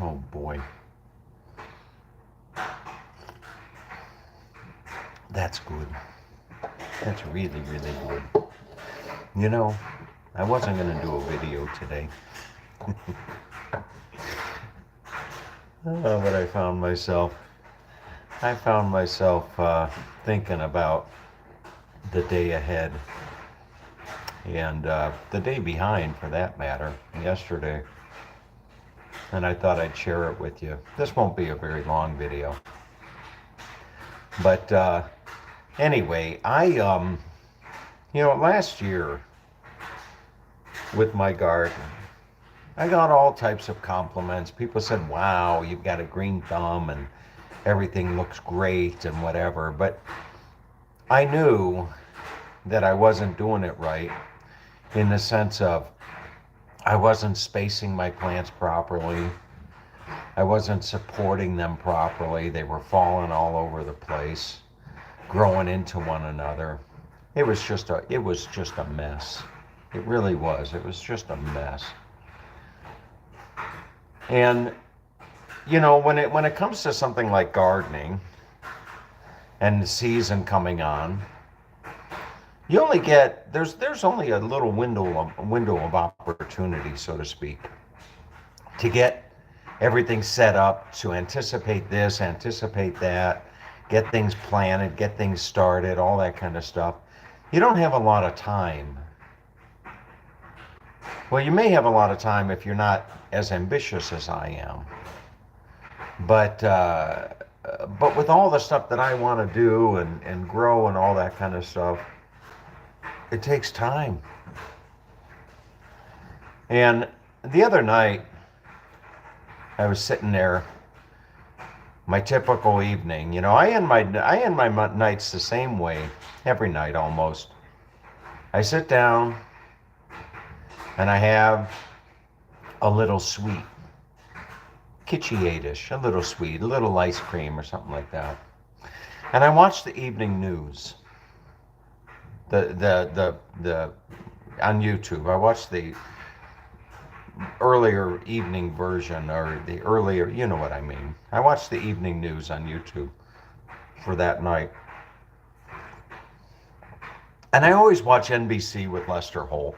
Oh boy, that's good. That's really, really good. You know, I wasn't going to do a video today, but I found myself thinking about the day ahead and the day behind, for that matter, yesterday. And I thought I'd share it with you. This won't be a very long video, but anyway, last year with my garden, I got all types of compliments. People said, "Wow, you've got a green thumb and everything looks great and whatever." But I knew that I wasn't doing it right, in the sense of I wasn't spacing my plants properly. I wasn't supporting them properly. They were falling all over the place, growing into one another. It was just a mess. It really was. It was just a mess. And when it comes to something like gardening and the season coming on, you only get there's only a little window of opportunity, so to speak, to get everything set up, to anticipate this, anticipate that, get things planted, get things started, all that kind of stuff. You don't have a lot of time. Well, you may have a lot of time if you're not as ambitious as I am. But with all the stuff that I want to do and grow and all that kind of stuff, it takes time. And the other night, I was sitting there, my typical evening. I end my nights the same way, every night almost. I sit down and I have a little sweet, kitschy-ish, a little sweet, a little ice cream or something like that. And I watch the evening news. The on YouTube. I watch the earlier evening version, or the earlier, you know what I mean. I watch the evening news on YouTube for that night. And I always watch NBC with Lester Holt.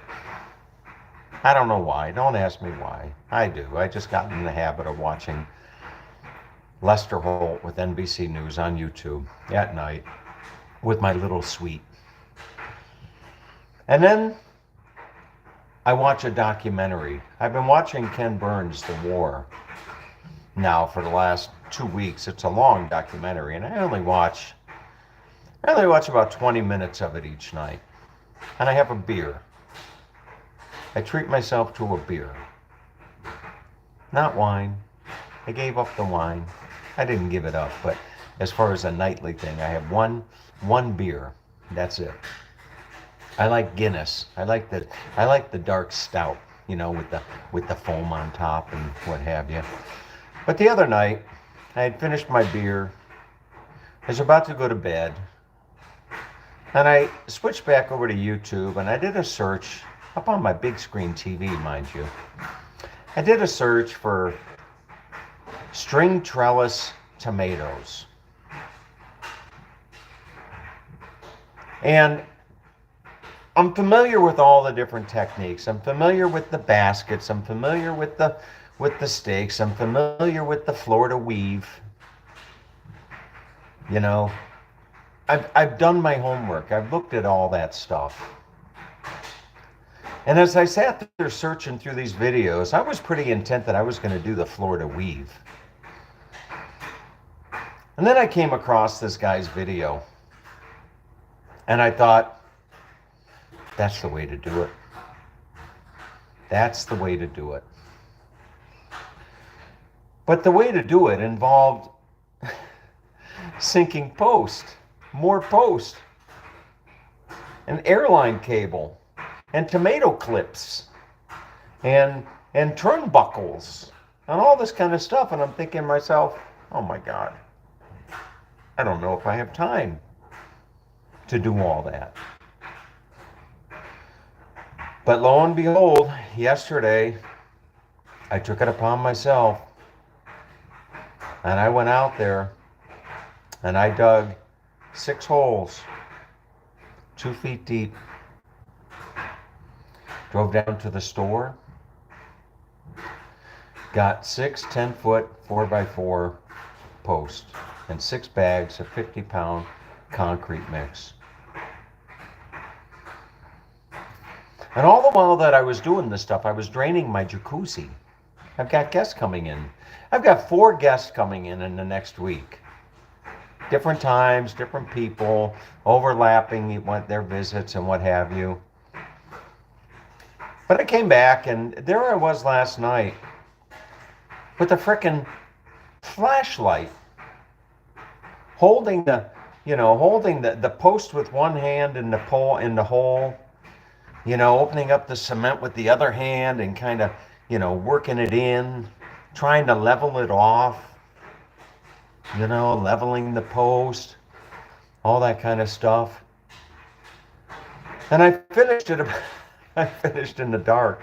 I don't know why. Don't ask me why. I do. I just got in the habit of watching Lester Holt with NBC News on YouTube at night with my little sweet. And then I watch a documentary. I've been watching Ken Burns' The War now for the last 2 weeks. It's a long documentary, and I only watch about 20 minutes of it each night. And I have a beer. I treat myself to a beer. Not wine. I gave up the wine. I didn't give it up, but as far as a nightly thing, I have one beer. That's it. I like Guinness. I like the dark stout, with the foam on top and what have you. But the other night, I had finished my beer. I was about to go to bed, and I switched back over to YouTube, and I did a search up on my big screen TV, mind you. I did a search for string trellis tomatoes. And I'm familiar with all the different techniques. I'm familiar with the baskets. I'm familiar with the stakes. I'm familiar with the Florida weave. I've done my homework. I've looked at all that stuff. And as I sat there searching through these videos, I was pretty intent that I was going to do the Florida weave. And then I came across this guy's video, and I thought, that's the way to do it. That's the way to do it. But the way to do it involved sinking post, more post, an airline cable, and tomato clips, and turnbuckles, and all this kind of stuff. And I'm thinking to myself, oh my God, I don't know if I have time to do all that. But lo and behold, yesterday, I took it upon myself And I went out there and I dug 6 holes, 2 feet deep. Drove down to the store, got 6 10-foot 4x4 posts and 6 bags of 50-pound concrete mix. And all the while that I was doing this stuff, I was draining my jacuzzi. I've got guests coming in. I've got 4 guests coming in the next week. Different times, different people, overlapping their visits and what have you. But I came back and there I was last night with a frickin' flashlight, holding the post with one hand and the pole in the hole, opening up the cement with the other hand and kind of, working it in, trying to level it off, leveling the post, all that kind of stuff. And I finished in the dark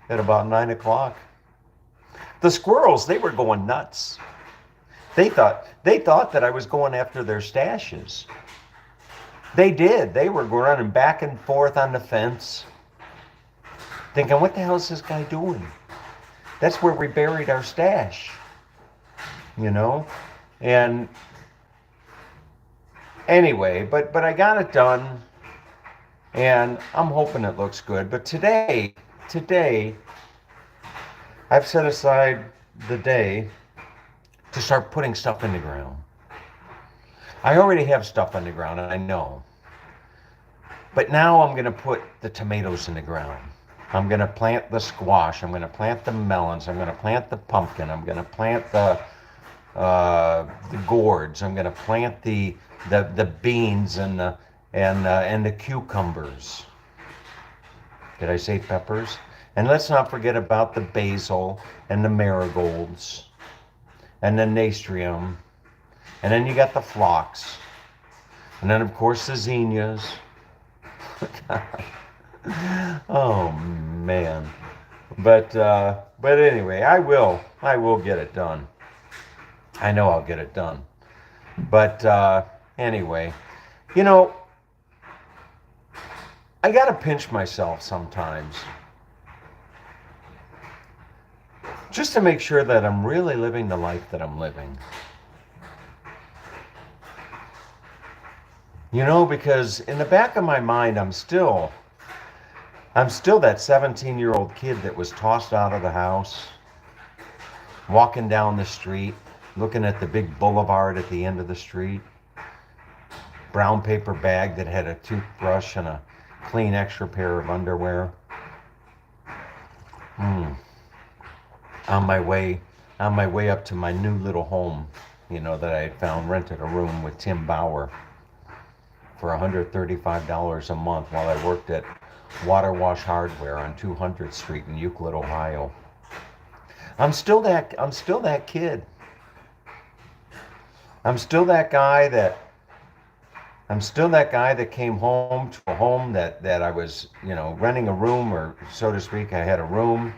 at about 9 o'clock. The squirrels, they were going nuts. They thought that I was going after their stashes. They did. They were running back and forth on the fence, thinking, what the hell is this guy doing? That's where we buried our stash, And anyway, but I got it done, and I'm hoping it looks good. But today, I've set aside the day to start putting stuff in the ground. I already have stuff in the ground, and I know. But now I'm going to put the tomatoes in the ground. I'm going to plant the squash. I'm going to plant the melons. I'm going to plant the pumpkin. I'm going to plant the gourds. I'm going to plant the beans and the cucumbers. Did I say peppers? And let's not forget about the basil and the marigolds and the nasturtium. And then you got the phlox. And then, of course, the zinnias. Oh, man. But anyway, I will get it done. I know I'll get it done. But anyway, I got to pinch myself sometimes, just to make sure that I'm really living the life that I'm living. Because in the back of my mind, I'm still that 17-year-old kid that was tossed out of the house, walking down the street, looking at the big boulevard at the end of the street, brown paper bag that had a toothbrush and a clean extra pair of underwear. On my way up to my new little home, that I had found, rented a room with Tim Bauer for $135 a month while I worked at Water Wash Hardware on 200th Street in Euclid, Ohio. I'm still that kid. I'm still that guy that came home to a home that I was, renting a room, or so to speak. I had a room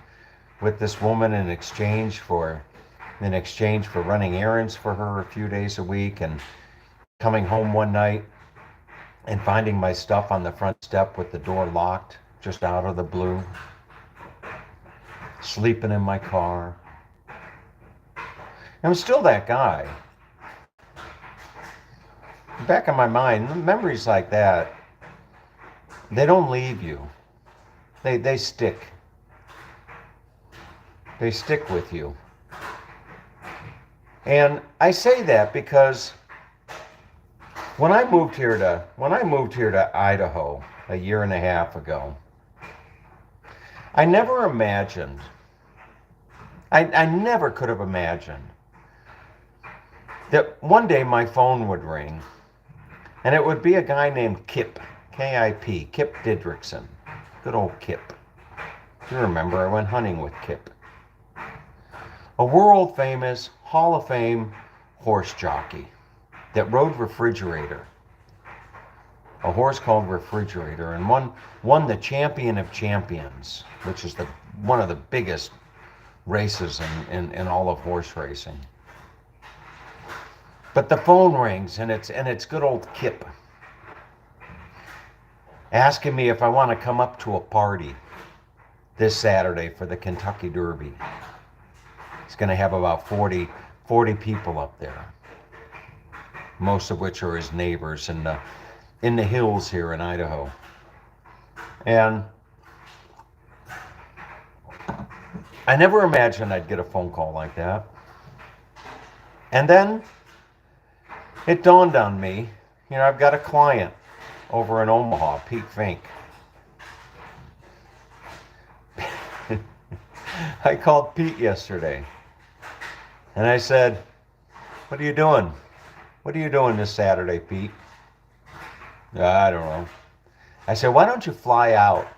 with this woman in exchange for running errands for her a few days a week, and coming home one night and finding my stuff on the front step with the door locked, just out of the blue, sleeping in my car. I'm still that guy. Back in my mind, memories like that, they don't leave you. They stick. They stick with you. And I say that because when I moved here to Idaho a year and a half ago, I never imagined, I never could have imagined that one day my phone would ring and it would be a guy named Kip, K-I-P, Kip Didrikson. Good old Kip. You remember, I went hunting with Kip. A world famous Hall of Fame horse jockey that rode Refrigerator, a horse called Refrigerator, and won the Champion of Champions, which is one of the biggest races in all of horse racing. But the phone rings, and it's good old Kip asking me if I want to come up to a party this Saturday for the Kentucky Derby. He's going to have about 40 people up there, most of which are his neighbors in the hills here in Idaho. And I never imagined I'd get a phone call like that. And then it dawned on me, I've got a client over in Omaha, Pete Fink. I called Pete yesterday and I said, what are you doing? What are you doing this Saturday, Pete? I don't know. I said, why don't you fly out?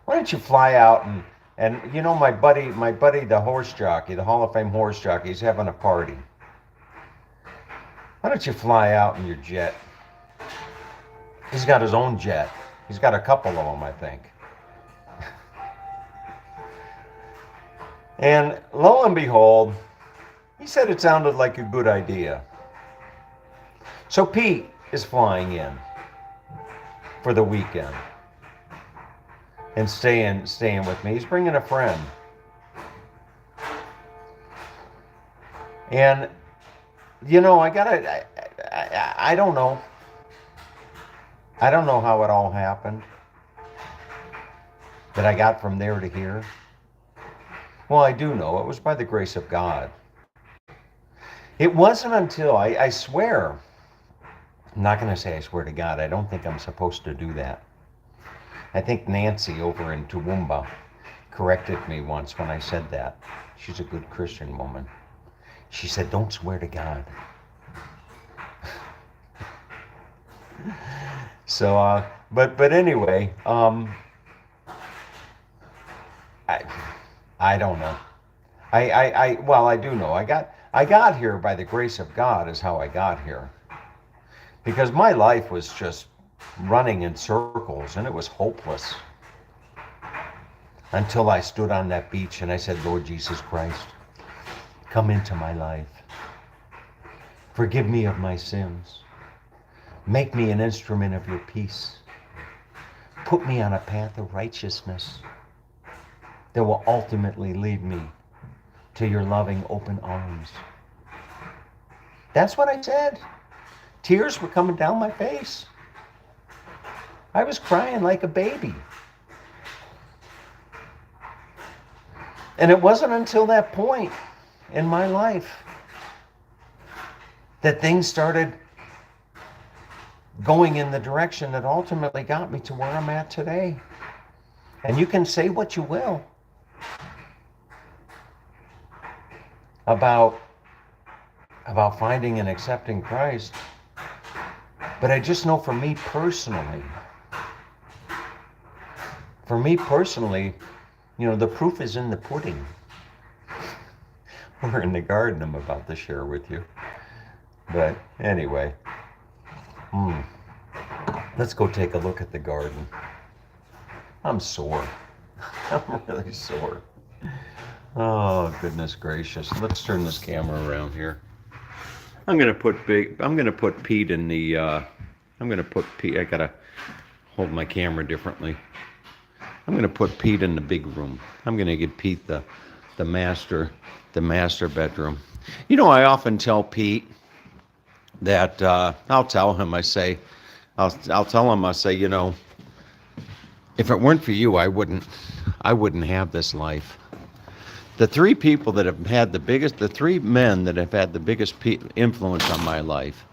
Why don't you fly out and my buddy, the horse jockey, the Hall of Fame horse jockey, he's having a party. Why don't you fly out in your jet? He's got his own jet. He's got a couple of them, I think. And lo and behold, he said it sounded like a good idea. So Pete is flying in for the weekend and staying with me. He's bringing a friend. And I don't know. I don't know how it all happened, that I got from there to here. Well, I do know it was by the grace of God. It wasn't until, I swear, I'm not going to say I swear to God. I don't think I'm supposed to do that. I think Nancy over in Toowoomba corrected me once when I said that. She's a good Christian woman. She said, don't swear to God. So, but anyway, I don't know. I do know. I got here by the grace of God is how I got here. Because my life was just running in circles and it was hopeless. Until I stood on that beach and I said, Lord Jesus Christ, come into my life. Forgive me of my sins. Make me an instrument of your peace. Put me on a path of righteousness that will ultimately lead me to your loving open arms. That's what I said. Tears were coming down my face. I was crying like a baby. And it wasn't until that point in my life that things started going in the direction that ultimately got me to where I'm at today. And you can say what you will about finding and accepting Christ, but I just know for me personally, the proof is in the pudding. We're in the garden I'm about to share with you. But anyway, let's go take a look at the garden. I'm sore. I'm really sore. Oh, goodness gracious. Let's turn this camera around here. I'm gonna put Pete in the, I gotta hold my camera differently. I'm gonna put Pete in the big room. I'm gonna give Pete the master bedroom. I often tell Pete that, I'll tell him, I say, if it weren't for you, I wouldn't have this life. The three people that have had the three men that have had the biggest influence on my life,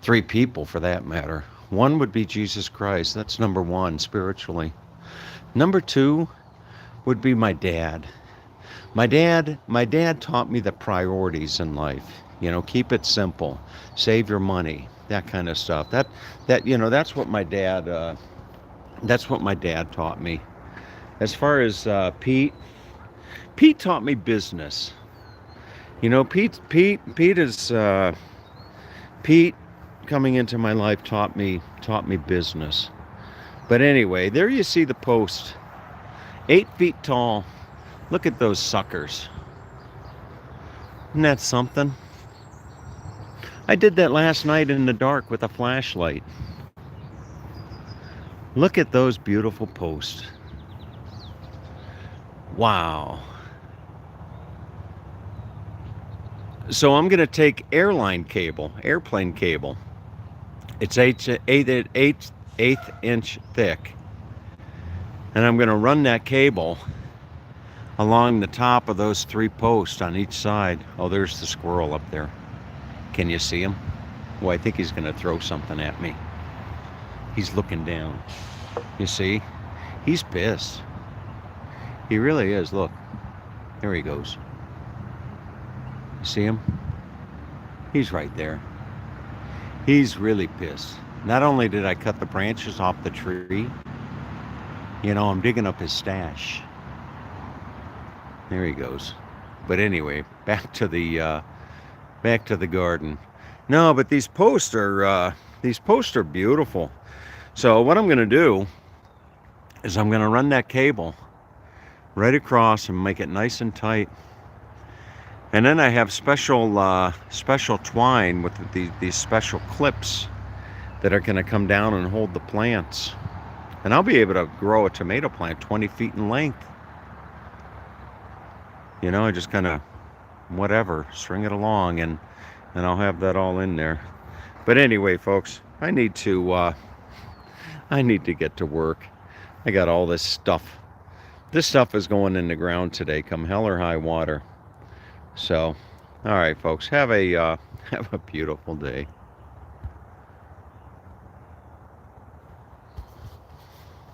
three people for that matter. One would be Jesus Christ. That's number one, spiritually. Number two would be my dad. My dad taught me the priorities in life. Keep it simple, save your money, that kind of stuff. That's what my dad taught me. As far as Pete taught me business. Pete coming into my life taught me business. But anyway, there you see the post, 8 feet tall. Look at those suckers. Isn't that something? I did that last night in the dark with a flashlight. Look at those beautiful posts. Wow. So I'm going to take airplane cable. It's eighth inch thick. And I'm going to run that cable along the top of those 3 posts on each side. Oh, there's the squirrel up there. Can you see him? Well, I think he's going to throw something at me. He's looking down. You see? He's pissed. He really is. Look. There he goes. You see him? He's right there. He's really pissed. Not only did I cut the branches off the tree, you know, I'm digging up his stash. There he goes. But anyway, back to the garden. No, but these posts are beautiful. So what I'm going to do is I'm going to run that cable right across and make it nice and tight. And then I have special twine with these special clips that are going to come down and hold the plants. And I'll be able to grow a tomato plant 20 feet in length. You know, I just kind of, whatever, string it along, and I'll have that all in there. But anyway, folks, I need to get to work. I got all this stuff. This stuff is going in the ground today, come hell or high water. So, all right, folks, have a beautiful day.